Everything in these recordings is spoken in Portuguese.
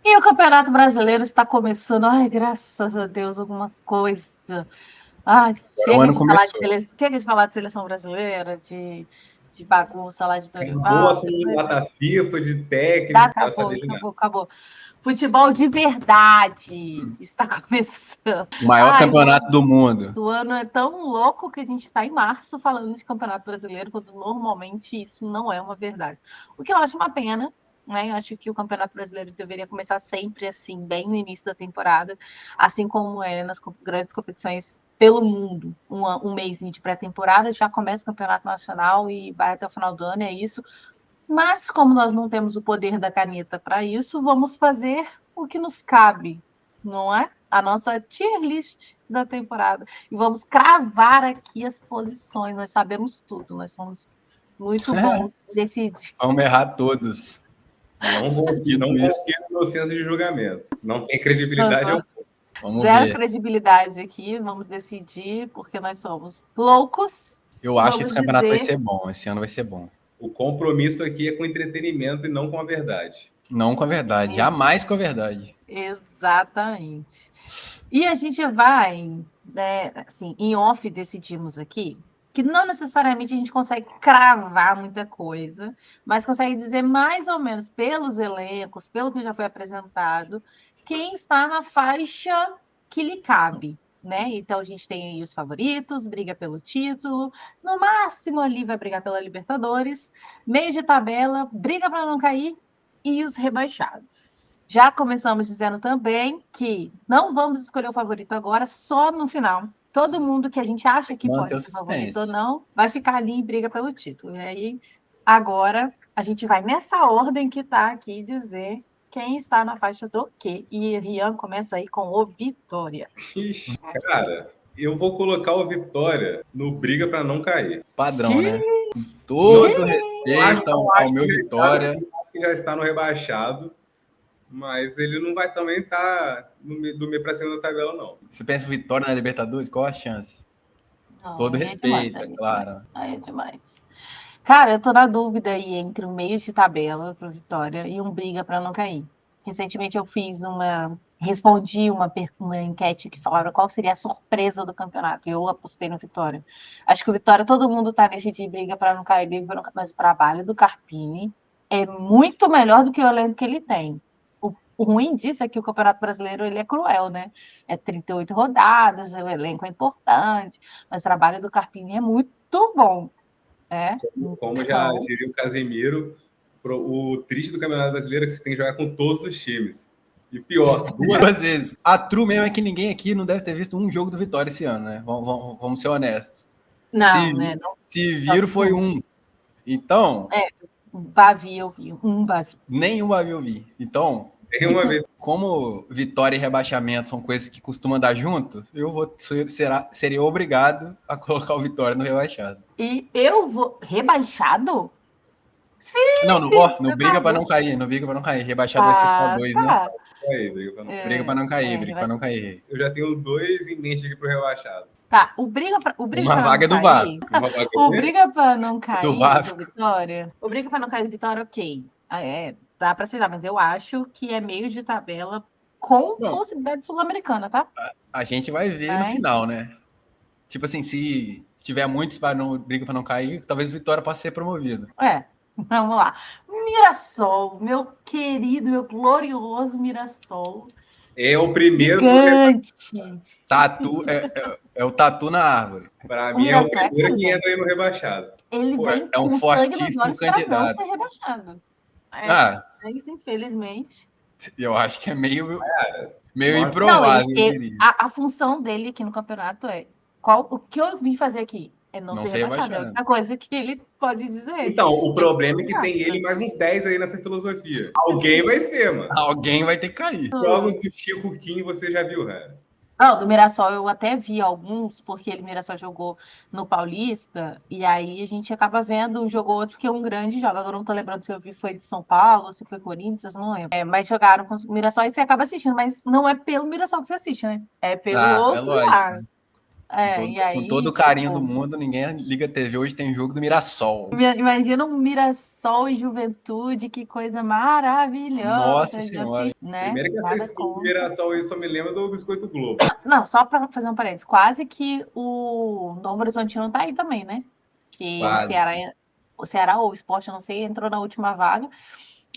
E o Campeonato Brasileiro está começando. Ai, graças a Deus, alguma coisa. Ai, Agora o ano começou. chega de falar de seleção brasileira, de bagunça lá de Acabou a Dorival. sua data FIFA de Já técnico, quero acabou, saber de nada. acabou, acabou. Futebol de verdade está começando. O maior Ai, campeonato do mundo. o ano é tão louco que a gente está em março falando de Campeonato Brasileiro, quando normalmente isso não é uma verdade. O que eu acho uma pena, né? Eu acho que o Campeonato Brasileiro deveria começar sempre assim, bem no início da temporada, assim como é nas grandes competições pelo mundo. Um mês de pré-temporada, já começa o Campeonato Nacional e vai até o final do ano, é isso. Mas, como nós não temos o poder da caneta para isso, vamos fazer o que nos cabe, não é? A nossa tier list da temporada. E vamos cravar aqui as posições. Nós sabemos tudo, nós somos muito bons em decidir. Vamos errar todos. Não Dito isso, confio no meu senso de julgamento. Não tem credibilidade ao Vamos Zero ver. credibilidade aqui, vamos decidir, porque nós somos loucos. Eu acho que esse Vamos campeonato vai dizer. ser bom. Esse ano vai ser bom. O compromisso aqui é com entretenimento e não com a verdade. Não com a verdade. Jamais com a verdade. Exatamente. E a gente vai, né, assim, em off decidimos aqui que não necessariamente a gente consegue cravar muita coisa, mas consegue dizer mais ou menos pelos elencos, pelo que já foi apresentado, quem está na faixa que lhe cabe, né? Então a gente tem aí os favoritos, briga pelo título, no máximo ali vai brigar pela Libertadores, meio de tabela, briga para não cair e os rebaixados. Já começamos dizendo também que não vamos escolher o favorito agora, só no final. Todo mundo que a gente acha que Manter pode o ser favorito ou suspense. não, vai ficar ali em briga pelo título. E aí, agora, a gente vai nessa ordem que está aqui dizer quem está na faixa do quê. E Rian começa aí com o Vitória. Ixi, cara, eu vou colocar o Vitória no briga para não cair. Padrão, né? Todo Eu acho, respeito eu ao acho meu que Vitória. que já está no rebaixado, mas ele não vai também estar do meio para cima da tabela, não. Você pensa Vitória na Libertadores? Qual a chance? Não, Todo aí é demais, respeito, é aí é demais. claro. Aí é demais. Cara, eu tô na dúvida aí entre um meio de tabela para Vitória e um briga para não cair. Recentemente eu respondi uma enquete que falava qual seria a surpresa do campeonato. E eu apostei no Vitória. Acho que o Vitória, todo mundo tá nesse de briga para não cair, briga para não cair, mas o trabalho do Carpini é muito melhor do que o elenco que ele tem. O ruim disso é que o Campeonato Brasileiro ele é cruel, né? É 38 rodadas, o elenco é importante, mas o trabalho do Carpini é muito bom. Como já Então, diria o Casemiro, o triste do Campeonato Brasileiro é que você tem que jogar com todos os times. E pior, Duas vezes. A true mesmo é que ninguém aqui não deve ter visto um jogo do Vitória esse ano, né? Vamos ser honestos. não, né? Não, Se viram, foi um. Então, Bavi, eu vi, um Bavi. nenhum vai ouvir. Então, tem uma vez. como vitória e rebaixamento são coisas que costumam andar juntos, seria obrigado a colocar o Vitória no rebaixado. E eu vou. Rebaixado? Sim, Não, não você tá briga para não doido. cair, não briga para não cair. Rebaixado vai ser só dois, né? Tá. Aí, briga pra não... Briga para não cair, briga para não cair. Eu já tenho dois em mente aqui pro rebaixado. Tá, o briga Uma para vaga não é do cair. Vasco. Uma vaga O briga para não Do cair do Vasco. Vitória. O briga para não cair do Vitória, ok. Dá para aceitar, mas eu acho que é meio de tabela com Bom, possibilidade sul-americana, tá? a gente vai ver no Mas final, né? Tipo assim, se tiver muitos para não briga para não cair, talvez o Vitória possa ser promovido. vamos lá. Mirassol, meu querido, meu glorioso Mirassol. É o primeiro Gigante. Tatu é o tatu na árvore. Para O mim é o Mirassol é primeiro aquilo, que entra gente. aí no rebaixado. Ele Pô, vem é um com sangue nos fortíssimo olhos para não candidato. ser rebaixado. Mas, infelizmente. Eu acho que é meio Não, improvável, eu diria. A função dele aqui no campeonato o que eu vim fazer aqui? É não ser rebaixado. É a única coisa que ele pode dizer. Então, o problema é que tem ele mais uns 10 aí nessa filosofia. Alguém vai ser, mano. Alguém vai ter que cair. Jogos do Chico Kim você já viu, cara? Não, do Mirassol eu até vi alguns, porque ele Mirassol jogou no Paulista, e aí a gente acaba vendo um jogo ou outro, porque é um grande jogo. Agora não tô lembrando se eu vi foi de São Paulo, se foi Corinthians, não lembro. Mas jogaram com o Mirassol e você acaba assistindo, mas não é pelo Mirassol que você assiste, né? É pelo É outro lógico. lado. Com todo o carinho do mundo, ninguém liga a TV. Hoje tem jogo do Mirassol. Imagina um Mirassol e Juventude, que coisa maravilhosa. Nossa Senhora. Assistir, né? Primeiro que essa escola de Mirassol aí só me lembra do Biscoito Globo. Não, só para fazer um parênteses, quase que o Novo Horizontino tá aí também, né? Que Quase. o Ceará ou o Sport, eu não sei, entrou na última vaga.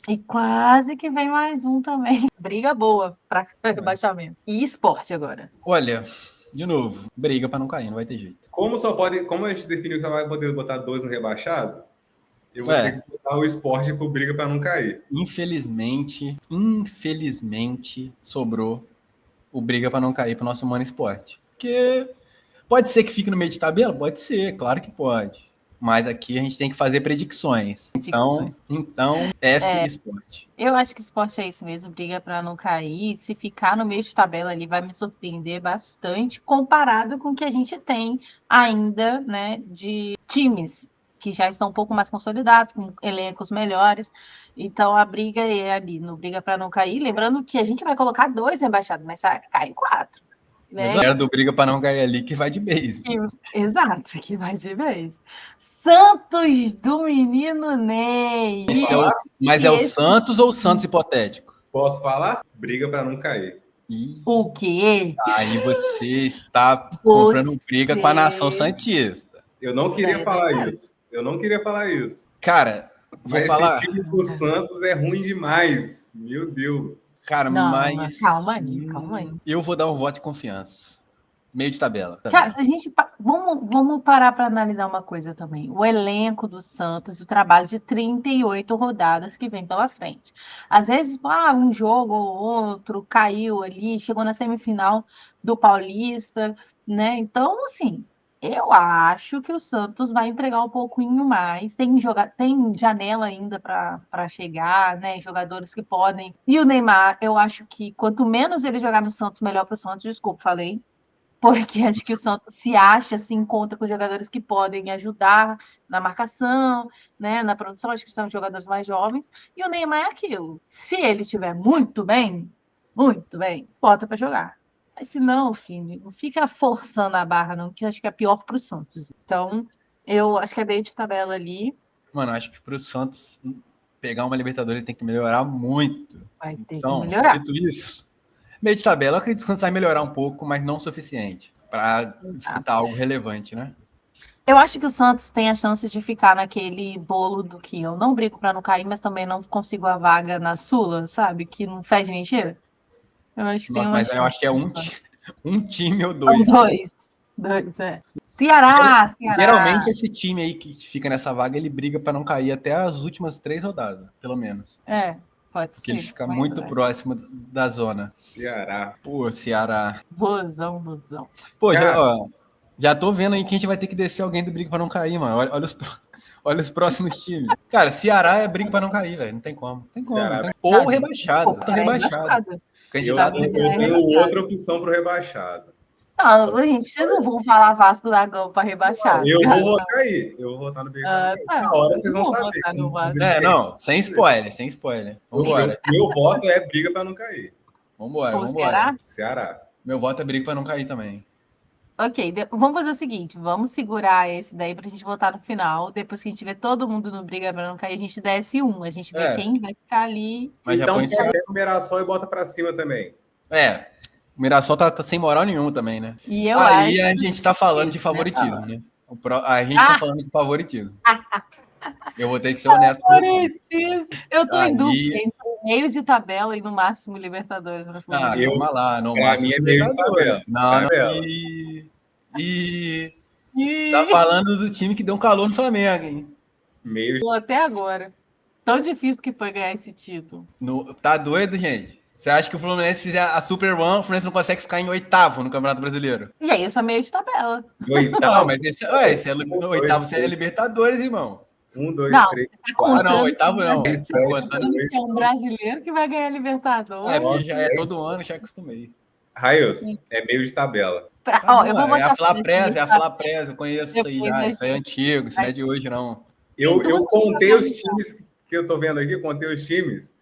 E quase que vem mais um também. Briga boa para rebaixamento. E Sport agora. Olha, de novo, briga para não cair, não vai ter jeito. Como a gente definiu que só vai poder botar 2 no rebaixado, eu vou ter que botar o Sport por briga para não cair. Infelizmente, sobrou o briga para não cair para o nosso Mano Esporte. Porque pode ser que fique no meio de tabela? Pode ser, claro que pode. Mas aqui a gente tem que fazer predicções. Então F Esporte. Eu acho que Esporte é isso mesmo, briga para não cair. Se ficar no meio de tabela ali, vai me surpreender bastante, comparado com o que a gente tem ainda, né, de times que já estão um pouco mais consolidados, com elencos melhores. Então a briga é ali, no briga para não cair. Lembrando que a gente vai colocar 2 rebaixados, mas cai 4. Né? Era do briga para não cair ali que vai de base. Exato, que vai de vez. Santos do menino Ney. Mas é o Santos ou o Santos hipotético? Posso falar? Briga para não cair. O quê? Aí você está comprando briga com a nação santista. Eu não queria falar isso. Cara, vou falar. Esse time do Santos é ruim demais. Meu Deus. Cara, mas calma aí. Eu vou dar um voto de confiança. Meio de tabela. Cara, se a gente. Vamos parar para analisar uma coisa também. O elenco do Santos, o trabalho de 38 rodadas que vem pela frente. Às vezes, um jogo ou outro caiu ali, chegou na semifinal do Paulista, né? Então, assim, eu acho que o Santos vai entregar um pouquinho mais. Tem janela ainda para chegar, né? Jogadores que podem. E o Neymar, eu acho que quanto menos ele jogar no Santos, melhor para o Santos. Desculpa, falei. Porque acho que o Santos se acha, se encontra com jogadores que podem ajudar na marcação, né, na produção. Acho que são jogadores mais jovens. E o Neymar é aquilo. Se ele estiver muito bem, bota para jogar. Mas se não, filho, não fica forçando a barra, não, que acho que é pior para o Santos. Então, eu acho que é meio de tabela ali. Mano, acho que para o Santos pegar uma Libertadores tem que melhorar muito. Vai ter que melhorar. Dito isso, meio de tabela, eu acredito que o Santos vai melhorar um pouco, mas não o suficiente para disputar algo relevante, né? Eu acho que o Santos tem a chance de ficar naquele bolo do que eu não brigo para não cair, mas também não consigo a vaga na Sula, sabe? Que não fede nem cheira. Eu acho que Nossa, mas eu acho que é um time ou 2. Dois, é. Ceará. Geralmente esse time aí que fica nessa vaga, ele briga para não cair até as últimas 3 rodadas, pelo menos. Pode porque ele fica muito próximo da zona. Ceará. Pô, Ceará. Vozão. Pô, já tô vendo aí que a gente vai ter que descer alguém do briga para não cair, mano. Olha os próximos times. Cara, Ceará é briga para não cair, velho. Não tem como. Ou rebaixado. Rebaixado. Candidato eu tenho outra opção pro rebaixado. Não, gente, vocês não vão falar Vasco da Gama para rebaixado. Eu vou votar aí. Eu vou votar no briga para não cair. Na hora vocês vão saber. Não, sem spoiler. Vambora. Meu voto é briga para não cair. Vambora. Ceará. Meu voto é briga para não cair também. Ok, vamos fazer o seguinte, vamos segurar esse daí pra gente votar no final, depois que a gente vê todo mundo no briga pra não cair, a gente desce a gente vê quem vai ficar ali. Mas então pega o Mirassol e bota pra cima também. O Mirassol tá sem moral nenhum também, né? E eu aí a gente tá falando de favoritismo, né? A gente tá falando de favoritismo. Eu vou ter que ser honesto com você. Eu tô em dúvida entre meio de tabela e no máximo Libertadores. Calma lá, no máximo. Minha meio de tabela. Não. Tá falando do time que deu um calor no Flamengo, hein? Até agora. Tão difícil que foi ganhar esse título. Tá doido, gente? Você acha que o Fluminense fizer a Super One, o Fluminense não consegue ficar em 8º no Campeonato Brasileiro? E aí, isso é meio de tabela. Não, mas esse é oitavo, você é Libertadores, irmão. 1, 2, 3, 4. Não, oitavo não. É um brasileiro que vai ganhar Libertadores. Porque já é todo ano, já acostumei. Raios, é meio de tabela. Eu vou a Fla-Presa, eu conheço isso aí já. Isso aí é antigo, isso não é de hoje, não. Eu contei os times que eu tô vendo aqui, contei os times.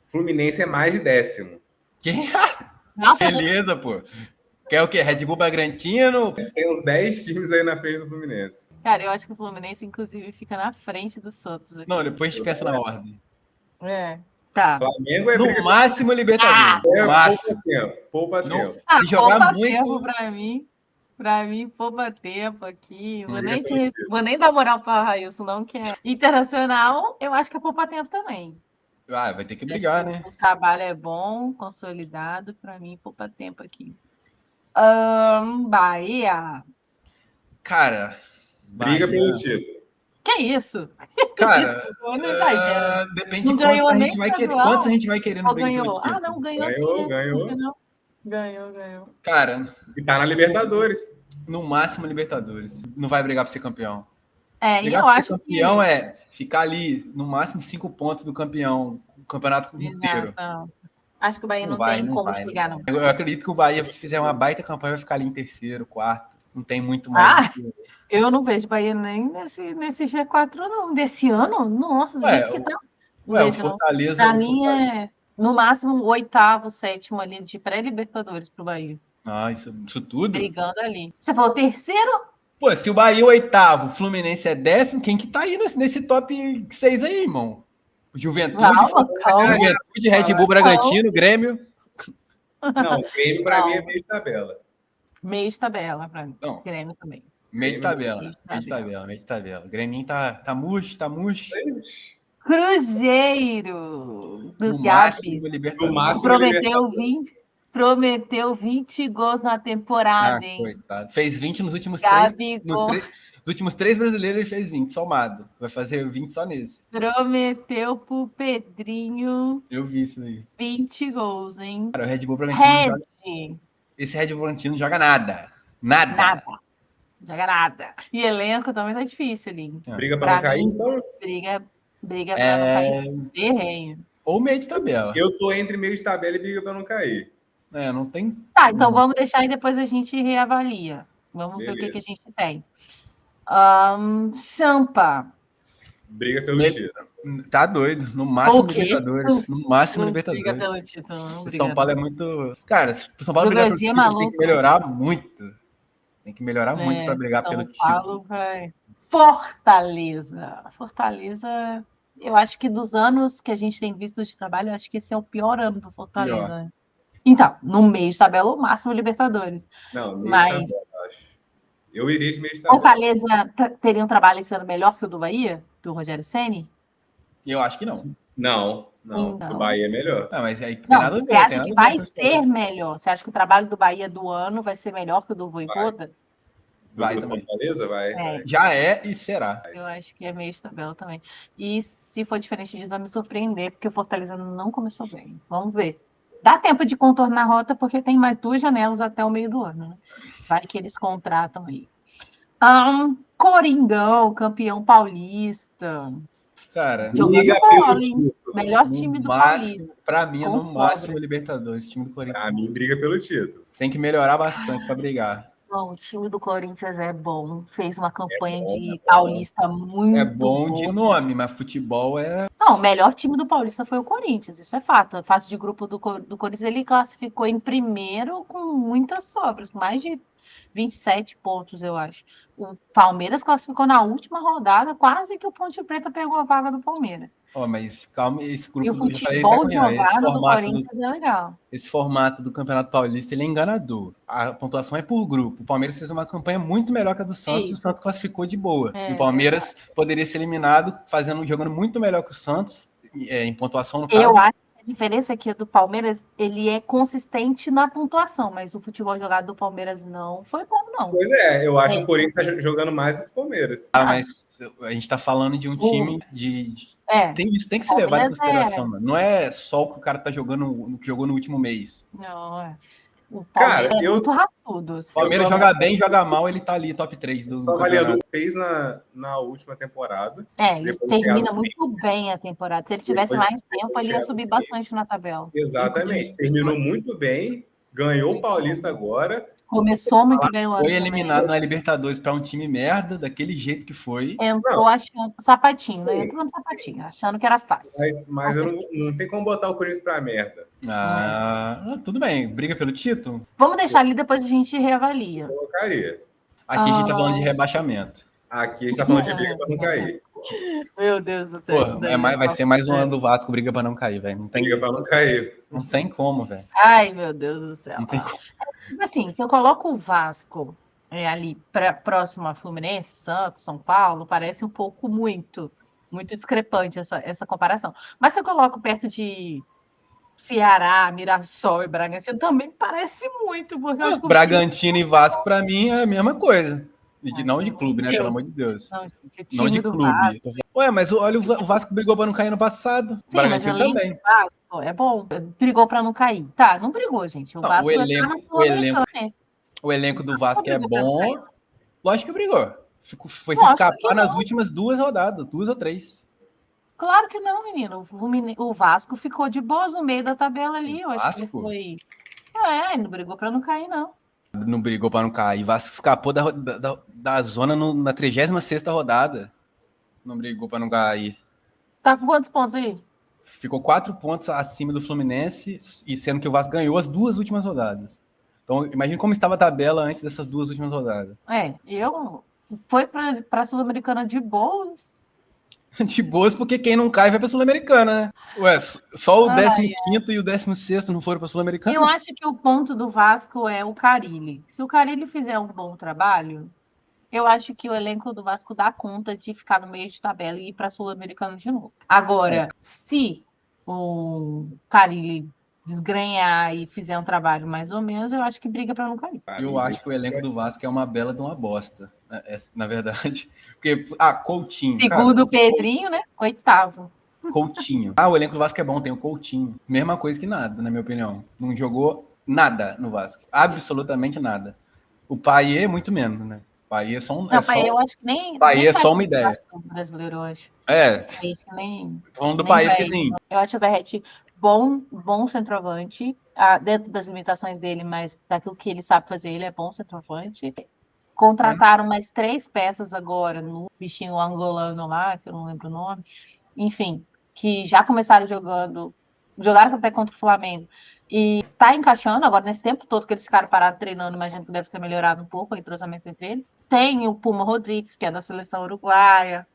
Fluminense é mais de 10º. Beleza, pô. Quer o quê? Red Bull Bragantino? Tem uns 10 times aí na frente do Fluminense. Cara, eu acho que o Fluminense, inclusive, fica na frente do Santos aqui. Não, depois a gente pensa na ordem. Tá. Flamengo é No máximo, Libertadores. No máximo. Poupa tempo. Se jogar poupa muito... tempo pra mim, poupa tempo aqui. Vou nem dar moral pra Railson, não, que é Internacional, eu acho que é poupa tempo também. Vai ter que brigar, né? O trabalho é bom, consolidado, pra mim, poupa tempo aqui. Bahia. Cara... Briga pelo título. Que isso? Cara, Não depende não de quantos ganhou a nem gente vai querer. estadual? Quantos a gente vai querer no Ou briga pelo ganhou? título? Não, ganhou sim. Ganhou. Cara... E tá na Libertadores. No máximo, Libertadores. Não vai brigar pra ser campeão. E Brigar eu pra ser acho campeão que... é ficar ali, no máximo, 5 pontos do campeão. O campeonato inteiro. Exato. Acho que o Bahia não vai, tem não como vai, chegar, não. Eu acredito que o Bahia, se fizer uma baita campanha, vai ficar ali em terceiro, quarto. Não tem muito mais. Eu não vejo Bahia nem nesse G4, não. Desse ano? Nossa, do jeito que tá. O Fortaleza... Pra mim é, no máximo, o 8º, 7º ali de pré-Libertadores pro Bahia. Isso tudo? Brigando ali. Você falou terceiro? Pô, se o Bahia é 8º, o Fluminense é 10º, quem que tá aí nesse top 6 aí, irmão? Juventude, Juventude, Red Bull, Bragantino, Grêmio. Não, o Grêmio pra mim é meio de tabela. Meio de tabela pra mim. Não. Grêmio também. Meio de tabela. O Grêmio tá murcho. Cruzeiro do No Gabs. Libertadores. Prometeu 20 gols na temporada, hein? Coitado. Fez 20 nos últimos Nos últimos 3 brasileiros ele fez 20, somado. Vai fazer 20 só nesse. Prometeu pro Pedrinho. Eu vi isso aí. 20 gols, hein? Cara, o Red Bull Bragantino esse Red Bull Bragantino não joga nada. Nada. Joga nada. E elenco também tá difícil ali. Briga pra não cair, então? Briga pra não cair. Ferrenho. Ou meio de tabela. Eu tô entre meio de tabela e briga pra não cair. Não tem... Tá, então vamos deixar e depois a gente reavalia. Vamos ver o que a gente tem. Sampa. Briga pelo título. Tá doido. No máximo Libertadores. No máximo Libertadores. Briga pelo título. São Paulo é muito... Cara, o São Paulo brigar pelo título tem que melhorar muito. Tem que melhorar muito para brigar pelo título. Fortaleza, eu acho que dos anos que a gente tem visto de trabalho, eu acho que esse é o pior ano do Fortaleza. Pior. Então, no meio de tabela, o máximo Libertadores. Não, meio de tabela, eu acho. Eu iria de meio de tabela. Fortaleza teria um trabalho esse ano melhor que o do Bahia? Do Rogério Ceni? Eu acho que não. Não. O Bahia é melhor. Mas aí você acha que vai ser melhor? Você acha que o trabalho do Bahia do ano vai ser melhor que o do Vojvoda? Vai do Fortaleza? Vai. Já é e será. Eu acho que é meio de tabela também. E se for diferente disso, vai me surpreender, porque o Fortaleza não começou bem. Vamos ver. Dá tempo de contornar a rota, porque tem mais 2 janelas até o meio do ano, né? Vai que eles contratam aí. Coringão, campeão paulista. Cara, melhor time do Paulista. Pra mim, é no máximo Libertadores, time do Corinthians. Pra mim, briga pelo título. Tem que melhorar bastante pra brigar. Bom, o time do Corinthians é bom. Fez uma campanha de Paulista muito boa. É bom de nome, mas futebol é... Não, o melhor time do Paulista foi o Corinthians, isso é fato. A fase de grupo do Corinthians, ele classificou em primeiro com muitas sobras, mais de 27 pontos, eu acho. O Palmeiras classificou na última rodada, quase que o Ponte Preta pegou a vaga do Palmeiras. Mas calma, esse grupo... E o futebol jogado do Corinthians é legal. Esse formato do Campeonato Paulista, ele é enganador. A pontuação é por grupo. O Palmeiras fez uma campanha muito melhor que a do Santos, e o Santos classificou de boa. E o Palmeiras poderia ser eliminado jogando muito melhor que o Santos, em pontuação no caso. Eu acho que a diferença é que do Palmeiras, ele é consistente na pontuação, mas o futebol jogado do Palmeiras não foi bom, não. Pois é, eu acho que o Corinthians está jogando mais do que o Palmeiras. Mas a gente está falando de um time tem que ser levado em consideração, mano. Não é só o que o cara tá jogando, que jogou no último mês. Não, O Palmeiras é muito raçudo. O Palmeiras joga bem, joga mal, ele tá ali, top 3 do campeonato. Fez na última temporada. Ele termina muito bem a temporada. Se ele tivesse mais tempo, ele ia subir bastante na tabela. Exatamente. Terminou muito bem, ganhou o Paulista agora. Começou muito bem o ano. Foi eliminado na Libertadores para um time merda, daquele jeito que foi. Entrou achando sapatinho, né? Entrou no sapatinho, achando que era fácil. Mas eu não tem como botar o Corinthians pra merda. Tudo bem. Briga pelo título? Vamos deixar ali, depois a gente reavalia. Colocaria. Aqui a gente tá falando de rebaixamento. Aqui a gente tá falando de briga pra não cair. Meu Deus do céu, Pô, isso daí vai ser mais um ano do Vasco, briga pra não cair, velho. Não tem, Briga pra não cair. não tem como, velho. Ai, meu Deus do céu. Não tem como. Assim, se eu coloco o Vasco ali próximo a Fluminense, Santos, São Paulo, parece um pouco muito discrepante essa comparação. Mas se eu coloco perto de Ceará, Mirassol e Bragantino, também parece muito, porque eu acho que Bragantino e Vasco, pra mim, é a mesma coisa. Não de clube, né? Pelo amor de Deus. Não, gente, Não de do clube. Vasco. Ué, mas olha, o Vasco brigou pra não cair no passado. Sim, mas o Bragantino também. Vasco é bom. Brigou para não cair. Tá, não brigou, gente. O Vasco o elenco do Vasco é bom. Lógico que brigou. Foi se Lógico escapar nas últimas 2 rodadas, 2 ou 3. Claro que não, menino. O Vasco ficou de boas no meio da tabela ali. Eu acho que ele foi. Ele não brigou para não cair, não. Não brigou para não cair. Vasco escapou da zona na 36ª rodada. Não brigou para não cair. Tá com quantos pontos aí? Ficou 4 pontos acima do Fluminense, e sendo que o Vasco ganhou as 2 últimas rodadas. Então, imagine como estava a tabela antes dessas 2 últimas rodadas. Foi para a Sul-Americana de boas. De boas, porque quem não cai vai para a Sul-Americana, né? Ué, só o 15º e o 16º não foram para a Sul-Americana? Eu acho que o ponto do Vasco é o Carille. Se o Carille fizer um bom trabalho, eu acho que o elenco do Vasco dá conta de ficar no meio de tabela e ir para a Sul-Americana de novo. Agora, se o Carille desgrenhar e fizer um trabalho mais ou menos, eu acho que briga para não cair. Eu acho que o elenco do Vasco é uma bela de uma bosta, na verdade. Porque, Coutinho. Segundo o Pedrinho, né? 8º. Coutinho. O elenco do Vasco é bom, tem o Coutinho. Mesma coisa que nada, na minha opinião. Não jogou nada no Vasco. Absolutamente nada. O Payet, muito menos, né? Payet é só um. Payet, eu acho que nem. Payet é só uma ideia. Brasileiro, eu acho. Nem. Falando do Payet, porque assim. Eu acho o Verratti bom centroavante, dentro das limitações dele, mas daquilo que ele sabe fazer, ele é bom centroavante. Contrataram mais 3 peças agora no bichinho angolano lá, que eu não lembro o nome. Enfim, que já começaram jogaram até contra o Flamengo. E tá encaixando agora, nesse tempo todo que eles ficaram parados treinando, imagino que deve ter melhorado um pouco o entrosamento entre eles. Tem o Puma Rodrigues, que é da seleção uruguaia.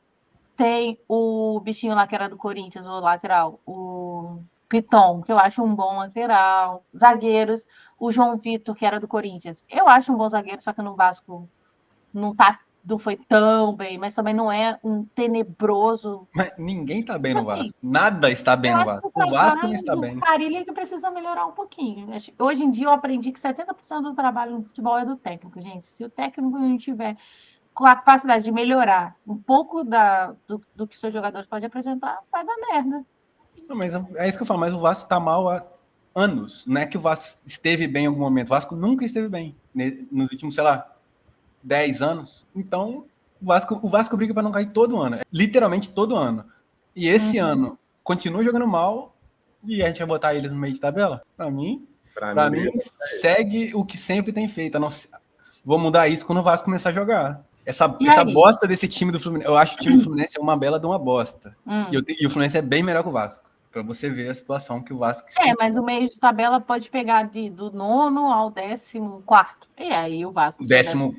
Tem o bichinho lá que era do Corinthians, o lateral, o Piton, que eu acho um bom lateral. Zagueiros, o João Vitor, que era do Corinthians. Eu acho um bom zagueiro, só que no Vasco não foi tão bem, mas também não é um tenebroso. Mas ninguém tá bem no Vasco. Nada está bem no Vasco. O Vasco não está bem. O Carille que precisa melhorar um pouquinho. Hoje em dia eu aprendi que 70% do trabalho no futebol é do técnico, gente. Se o técnico não tiver com a capacidade de melhorar um pouco do que seus jogadores podem apresentar, vai dar merda. Não, mas é isso que eu falo, mas o Vasco tá mal há anos. Não é que o Vasco esteve bem em algum momento. O Vasco nunca esteve bem nos últimos, 10 anos. Então, o Vasco briga para não cair todo ano. Literalmente todo ano. E esse ano continua jogando mal e a gente vai botar eles no meio de tabela? Para mim segue o que sempre tem feito. Vou mudar isso quando o Vasco começar a jogar. Essa bosta desse time do Fluminense. Eu acho que o time do Fluminense é uma bela de uma bosta. E o Fluminense é bem melhor que o Vasco. Para você ver a situação que o Vasco... mas o meio de tabela pode pegar do 9º ao 14º. E aí o Vasco... 14º?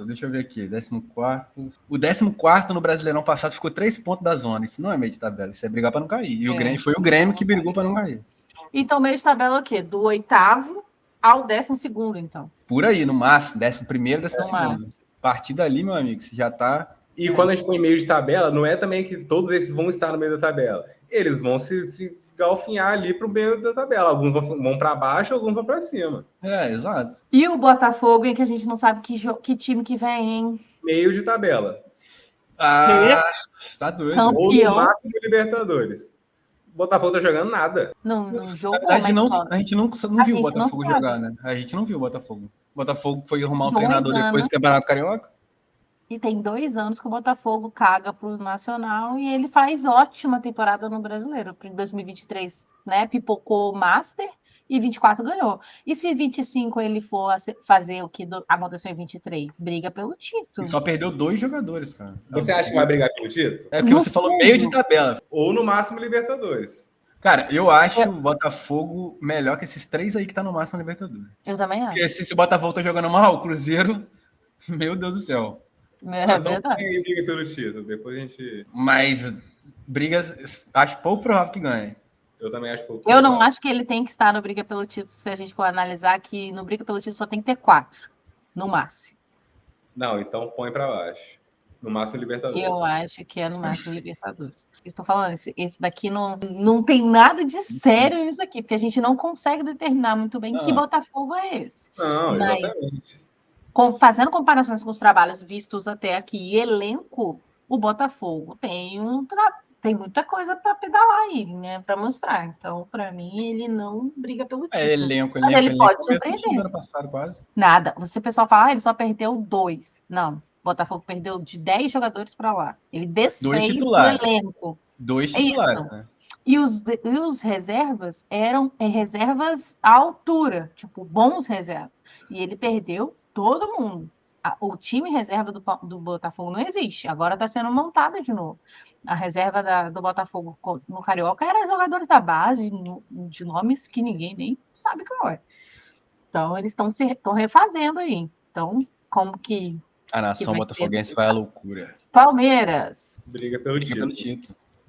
Deixa eu ver aqui. 14º. O 14º no Brasileirão passado ficou 3 pontos da zona. Isso não é meio de tabela, isso é brigar para não cair. E foi o Grêmio que brigou para não cair. Então, meio de tabela é o quê? Do 8º ao 12º, então. Por aí, no máximo. 11º, 12º. A partir dali, meu amigo, você já tá... E quando a gente põe meio de tabela, não é também que todos esses vão estar no meio da tabela. Eles vão se galfinhar ali para o meio da tabela. Alguns vão para baixo, alguns vão para cima. Exato. E o Botafogo, em que a gente não sabe que time que vem, hein? Meio de tabela. Tá doido. Campeão. Ou no máximo Libertadores. O Botafogo tá jogando nada. Não jogou, a gente não viu o Botafogo jogar, né? A gente não viu o Botafogo. O Botafogo foi arrumar um treinador depois do Campeonato Carioca. E tem 2 anos que o Botafogo caga pro Nacional e ele faz ótima temporada no Brasileiro. Em 2023, né? Pipocou o Master e 24 ganhou. E se 25 ele for fazer o que aconteceu em 23? Briga pelo título. E só perdeu 2 jogadores, cara. Você acha que vai brigar pelo título? É porque você falou meio de tabela. Ou no máximo Libertadores. Cara, eu acho o Botafogo melhor que esses 3 aí que tá no máximo na Libertadores. Eu também acho. Porque se o Botafogo tá jogando mal, o Cruzeiro, meu Deus do céu. É verdade. Então, briga pelo título. Depois a gente... Mas briga, acho pouco provável que ganhe. Eu também acho pouco. Eu não acho que ele tem que estar no Briga pelo Título, se a gente for analisar que no Briga pelo Título só tem que ter 4, no máximo. Não, então põe pra baixo. No máximo Libertadores. Eu acho que é no máximo Libertadores. Estou falando, esse daqui não tem nada de sério nisso aqui, porque a gente não consegue determinar muito bem que Botafogo é esse. Não, Mas, exatamente. fazendo comparações com os trabalhos vistos até aqui, elenco, o Botafogo tem muita coisa para pedalar aí, né? Para mostrar. Então, para mim, ele não briga pelo título. Elenco. Mas ele pode surpreender. Ano passado, quase. Nada. O pessoal fala, ele só perdeu 2. Não. Botafogo perdeu de 10 jogadores para lá. Ele desfez o elenco. 2 titulares, né? E os reservas eram reservas à altura, tipo, bons reservas. E ele perdeu todo mundo. O time reserva do Botafogo não existe. Agora está sendo montada de novo. A reserva do Botafogo no Carioca era jogadores da base, de nomes que ninguém nem sabe qual é. Então, eles estão refazendo aí. Então, como que... A nação botafoguense vai à loucura. Palmeiras. Briga pelo título.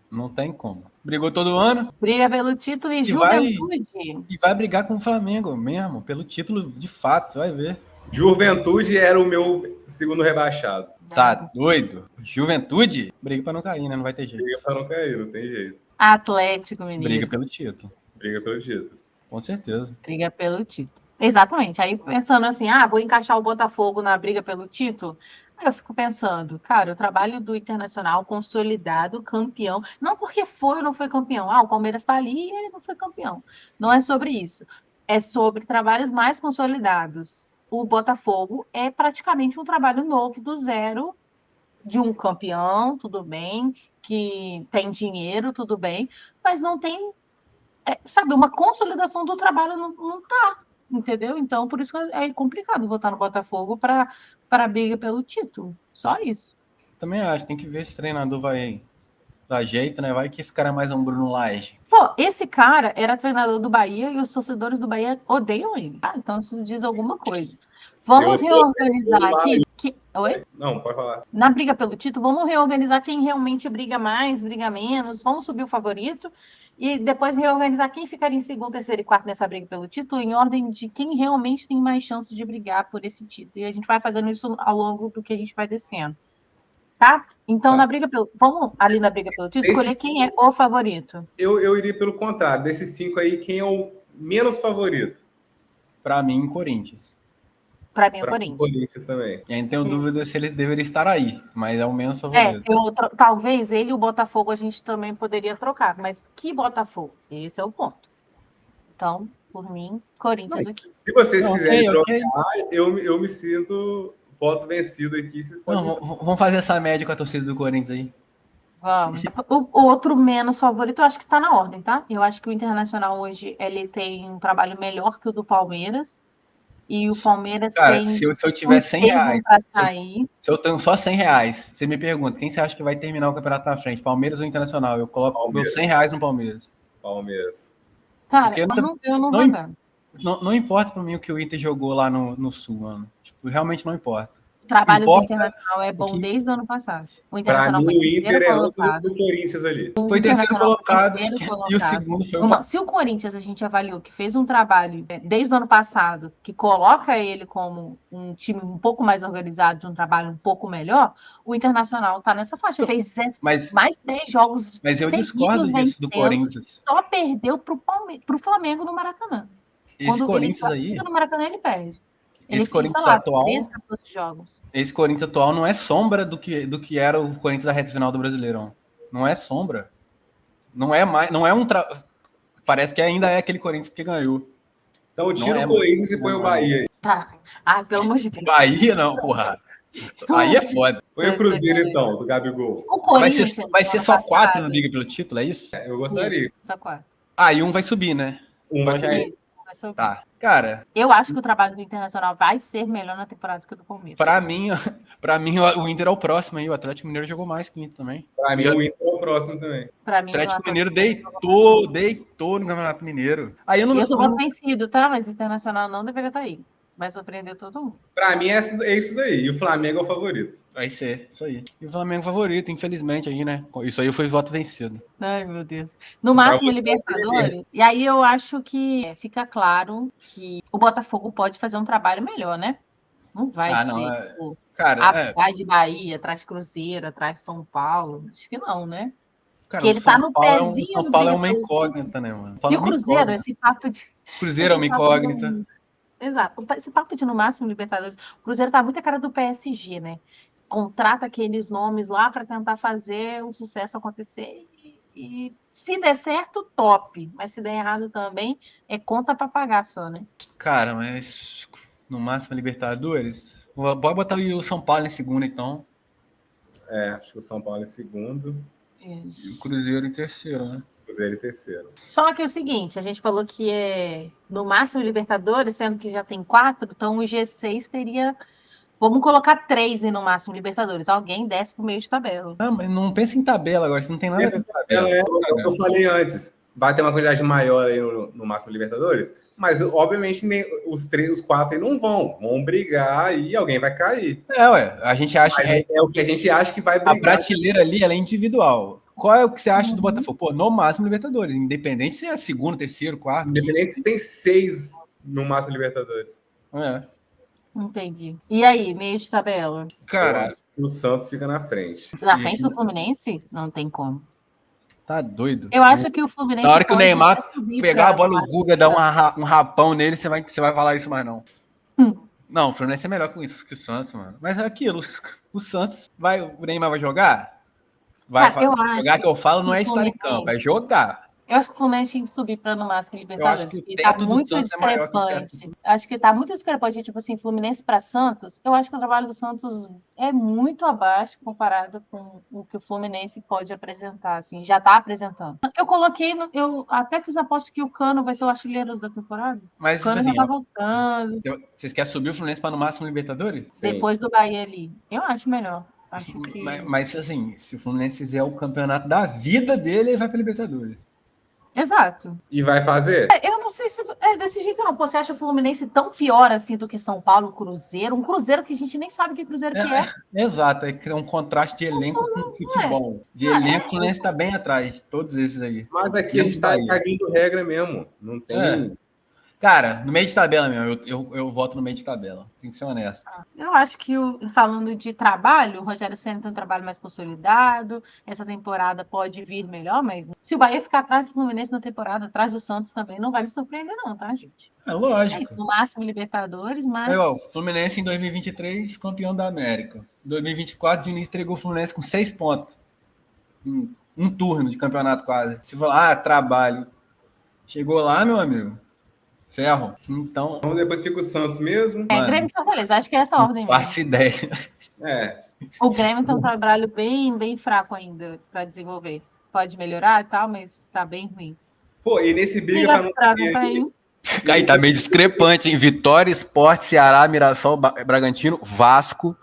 Não tem como. Brigou todo ano. Briga pelo título e Juventude. E vai brigar com o Flamengo mesmo, pelo título de fato, vai ver. Juventude era o meu segundo rebaixado. Tá doido? Juventude? Briga pra não cair, né? Não vai ter jeito. Briga pra não cair, não tem jeito. Atlético Mineiro. Briga pelo título. Briga pelo título. Com certeza. Briga pelo título. Exatamente. Aí pensando assim, vou encaixar o Botafogo na briga pelo título. Aí eu fico pensando, cara, o trabalho do Internacional consolidado, campeão, não porque foi ou não foi campeão. O Palmeiras está ali e ele não foi campeão. Não é sobre isso. É sobre trabalhos mais consolidados. O Botafogo é praticamente um trabalho novo do zero, de um campeão, tudo bem, que tem dinheiro, tudo bem, mas não tem, uma consolidação do trabalho não tá. Entendeu? Então, por isso é complicado votar no Botafogo para a briga pelo título. Só isso. Também acho. Tem que ver se o treinador vai dar jeito, né? Vai que esse cara é mais um Bruno Lage. Pô, esse cara era treinador do Bahia e os torcedores do Bahia odeiam ele. Então, isso diz alguma coisa. Vamos reorganizar aqui. Oi? Não, pode falar. Na briga pelo título, vamos reorganizar quem realmente briga mais, briga menos. Vamos subir o favorito. E depois reorganizar quem ficaria em segundo, terceiro e quarto nessa briga pelo título, em ordem de quem realmente tem mais chance de brigar por esse título. E a gente vai fazendo isso ao longo do que a gente vai descendo. Tá? Então, vamos ali na briga pelo título, escolher quem é o favorito. Eu iria pelo contrário. Desses 5 aí, quem é o menos favorito? Pra mim, Corinthians. Para mim, o Corinthians. Corinthians também. E aí tenho dúvida se eles deveriam estar aí, mas é o menos favorito. Talvez ele e o Botafogo a gente também poderia trocar, mas que Botafogo? Esse é o ponto. Então, por mim, Corinthians aqui. Se vocês quiserem trocar, eu me sinto voto vencido aqui. Vocês podem... Vamos fazer essa média com a torcida do Corinthians aí. Vamos. O outro menos favorito, eu acho que está na ordem, tá? Eu acho que o Internacional hoje ele tem um trabalho melhor que o do Palmeiras. E o Palmeiras tem... se eu tiver 100 reais, se eu tenho só 100 reais, você me pergunta, quem você acha que vai terminar o campeonato na frente? Palmeiras ou Internacional? Eu coloco meus 100 reais no Palmeiras. Palmeiras. Cara, eu não vou dar. Não importa pra mim o que o Inter jogou lá no Sul, mano. Tipo, realmente não importa. O trabalho do Internacional é bom desde o ano passado. O Internacional foi terceiro colocado. Do Corinthians ali. Foi terceiro colocado e o segundo foi Se o Corinthians a gente avaliou que fez um trabalho desde o ano passado que coloca ele como um time um pouco mais organizado, de um trabalho um pouco melhor, o Internacional tá nessa faixa. Fez mais de 10 jogos. Mas eu discordo disso do Corinthians. Só perdeu pro Flamengo no Maracanã. Esse Corinthians aí. No Maracanã ele perde. Esse Corinthians atual, 13, 14 jogos. Esse Corinthians atual não é sombra do que era o Corinthians da reta final do Brasileirão. Não é sombra. Não é mais, não é parece que ainda é aquele Corinthians que ganhou. Então tira o Corinthians e põe o Bahia. Tá. Pelo amor de Deus. Bahia não, porra. Aí é foda. Põe o Cruzeiro então, do Gabigol. O Corinthians vai ser só 4 no Briga pelo Título, é isso? Eu gostaria. Só 4. E um vai subir, né? Um vai subir. vai subir. Tá. Cara, Eu acho que o trabalho do Internacional vai ser melhor na temporada que o do Palmeiras. pra mim o Inter é o próximo aí. O Atlético Mineiro jogou mais que o Inter também. Pra mim, o Inter é o próximo também. Pra mim, O Atlético Mineiro Mineiro deitou no Campeonato Mineiro. Aí eu não. eu sou voto vencido, tá? Mas o Internacional não deveria estar aí. Vai surpreender todo mundo. Pra mim, é isso daí. E o Flamengo é o favorito. Vai ser, isso aí. E o Flamengo favorito, infelizmente, aí, né? Isso aí foi voto vencido. Ai, meu Deus. No máximo, você, Libertadores. E aí eu acho que fica claro que o Botafogo pode fazer um trabalho melhor, né? Não vai ser tipo, Cara, atrás de Bahia, atrás de Cruzeiro, atrás de São Paulo. Acho que não, né? cara, Porque ele tá no pezinho São do Paulo é uma Briga incógnita, né, mano? E o Cruzeiro, esse papo de. Cruzeiro é uma incógnita. Exato. Esse papo de no máximo Libertadores. O Cruzeiro tá muito a cara do PSG, né? Contrata aqueles nomes lá para tentar fazer o sucesso acontecer. E se der certo, top. Mas se der errado também, é conta para pagar só, né? Cara, mas no máximo Libertadores. Bora botar o São Paulo em segundo, então. Acho que o São Paulo em segundo. E o Cruzeiro em terceiro, né? Cruzeiro em terceiro. Só que é o seguinte, a gente falou que é no máximo Libertadores, sendo que já tem 4, então o G6 teria. Vamos colocar 3 no máximo Libertadores. Alguém desce pro meio de tabela. Não, mas não pensa em tabela agora, você não tem nada Essa tabela eu falei antes. Vai ter uma quantidade maior aí no máximo Libertadores, mas obviamente nem os 4 aí não vão brigar e alguém vai cair. A gente acha é o que a gente acha que vai brigar. A prateleira ali, ela é individual. Qual é o que você acha do Botafogo? Pô, no máximo Libertadores, independente se é segundo, terceiro, quarto. Independente se tem 6 no máximo Libertadores. Entendi. E aí, meio de tabela? Cara, eu acho que o Santos fica na frente. Na frente do Fluminense? Não tem como. Tá doido. Eu acho que o Fluminense. Na hora que o Neymar pegar a bola, o Guga, dar um rapão nele, você vai falar isso mais não. Não, o Fluminense é melhor que o Santos, mano. Mas é aquilo, o Santos o Neymar vai jogar? Jogar que eu falo não é estar em campo, é jogar. Eu acho que o Fluminense tinha que subir para no máximo Libertadores. Eu acho que o teto do Santos é maior que o teto. Acho que tá muito discrepante, tipo assim, Fluminense para Santos. Eu acho que o trabalho do Santos é muito abaixo comparado com o que o Fluminense pode apresentar, assim, já tá apresentando. Eu até fiz a aposta que o Cano vai ser o artilheiro da temporada. Mas, o Cano assim, já tá voltando. Vocês querem subir o Fluminense para no máximo Libertadores? Sim. Depois do Bahia ali. Eu acho melhor. Acho que... mas, assim, se o Fluminense fizer o campeonato da vida dele, ele vai para Libertadores. Exato. E vai fazer? Eu não sei se é desse jeito, não. Pô, você acha o Fluminense tão pior assim do que São Paulo, Cruzeiro? Um Cruzeiro que a gente nem sabe que Cruzeiro que é. Exato, é um contraste de elenco com futebol. De elenco, o Fluminense está bem atrás, todos esses aí. Mas aqui a gente está cagando regra mesmo. Não tem. Cara, no meio de tabela mesmo, eu voto no meio de tabela. Tem que ser honesto. Eu acho que, falando de trabalho, o Rogério Ceni tem um trabalho mais consolidado. Essa temporada pode vir melhor, mas se o Bahia ficar atrás do Fluminense na temporada, atrás do Santos também, não vai me surpreender não, tá, gente? É lógico. É isso, no máximo Libertadores, mas... Fluminense em 2023, campeão da América. Em 2024, o Diniz entregou o Fluminense com 6 pontos. Um turno de campeonato quase. Se falar, trabalho. Chegou lá, meu amigo. Ferro. Então depois fica o Santos mesmo. Grêmio e Fortaleza. Acho que é essa ordem mesmo. Faço ideia. O Grêmio tem um trabalho bem, bem fraco ainda para desenvolver. Pode melhorar e tal, mas tá bem ruim. Pô, e nesse briga para não cair. Aí tá meio discrepante, hein? Vitória, Sport, Ceará, Mirassol, Bragantino, Vasco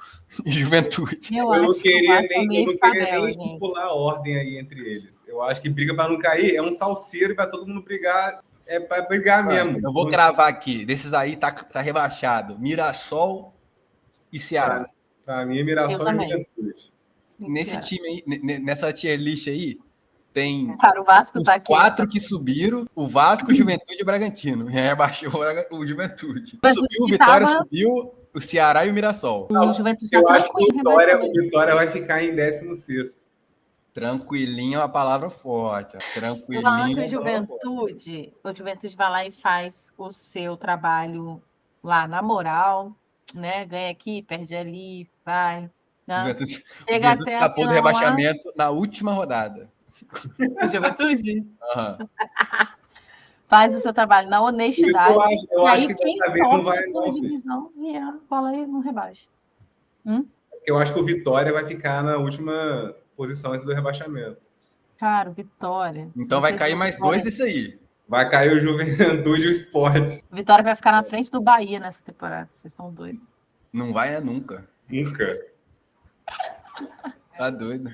e Juventude. Eu não queria nem pular a ordem aí entre eles. Eu acho que briga para não cair é um salseiro e vai todo mundo brigar. É para brigar mesmo. Eu vou cravar aqui. Desses aí tá rebaixado. Mirassol e Ceará. Para mim, Mirassol e Juventude. Nesse time aí, nessa tier list aí, tem o Vasco os tá aqui, 4 que subiram, o Vasco, Juventude e Bragantino. E aí abaixou o Juventude. Subiu o Vitória, subiu o Ceará e o Mirassol. O Juventude eu acho que o Vitória vai ficar em 16º. Tranquilinho é uma palavra forte. Tranquilinho. O Juventude vai lá e faz o seu trabalho lá na moral, né? Ganha aqui, perde ali, vai. Juventude escapou do rebaixamento na última rodada. Juventude? Faz o seu trabalho na honestidade. Eu acho que dessa vez não vai não. Divisão e a bola aí não rebaixa. Eu acho que o Vitória vai ficar na última posição antes do rebaixamento. Cara, Vitória. Então vai cair mais 2 desse aí. Vai cair o Juventude e o Sport. Vitória vai ficar na frente do Bahia nessa temporada. Vocês estão doidos. Não vai nunca. Nunca. Tá doido.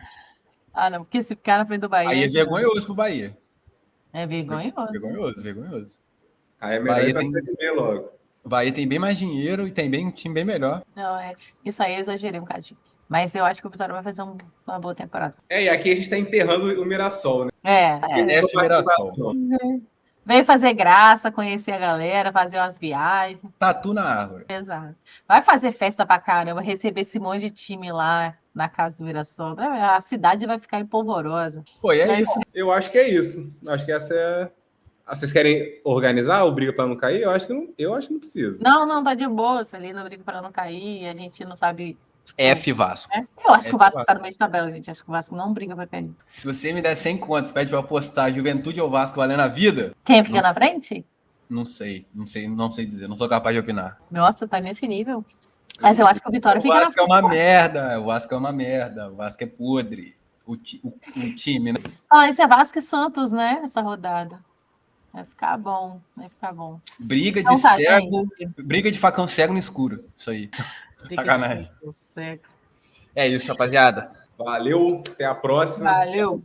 Ah, não, porque se ficar na frente do Bahia... Aí é vergonhoso pro Bahia. É vergonhoso. Vergonhoso. Aí é melhor Bahia ir pra tem- Série B logo. O Bahia tem bem mais dinheiro e tem um time bem melhor. Não, isso aí eu exagerei um bocadinho. Mas eu acho que o Vitória vai fazer uma boa temporada. E aqui a gente tá enterrando o Mirassol, né? É Mirassol. Veio fazer graça, conhecer a galera, fazer umas viagens. Tatu na árvore. Exato. Vai fazer festa pra caramba, receber esse monte de time lá na casa do Mirassol. A cidade vai ficar empolvorosa. Pô, é isso. Eu acho que é isso. Acho que essa é... Vocês querem organizar o Briga para não cair? Eu acho que não precisa. Não, tá de boa. Ali não briga para não cair. A gente não sabe... F Vasco. Eu acho que o Vasco tá no meio de tabela, gente. Acho que o Vasco não briga pra cair. Se você me der 100 contos, pede pra eu apostar Juventude ou Vasco valendo a vida? Quem fica na frente? Não sei dizer. Não sou capaz de opinar. Nossa, tá nesse nível. Mas eu acho que o Vitória O fica na Vasco é frente. uma merda. O Vasco é uma merda. O Vasco é podre. O time, né? Isso é Vasco e Santos, né? Essa rodada. Vai ficar bom. Briga de Então tá, cego. gente. Briga de facão cego no escuro. Isso aí. Briga de Sacanagem. Santos, seco. É isso, rapaziada. Valeu, até a próxima. Valeu.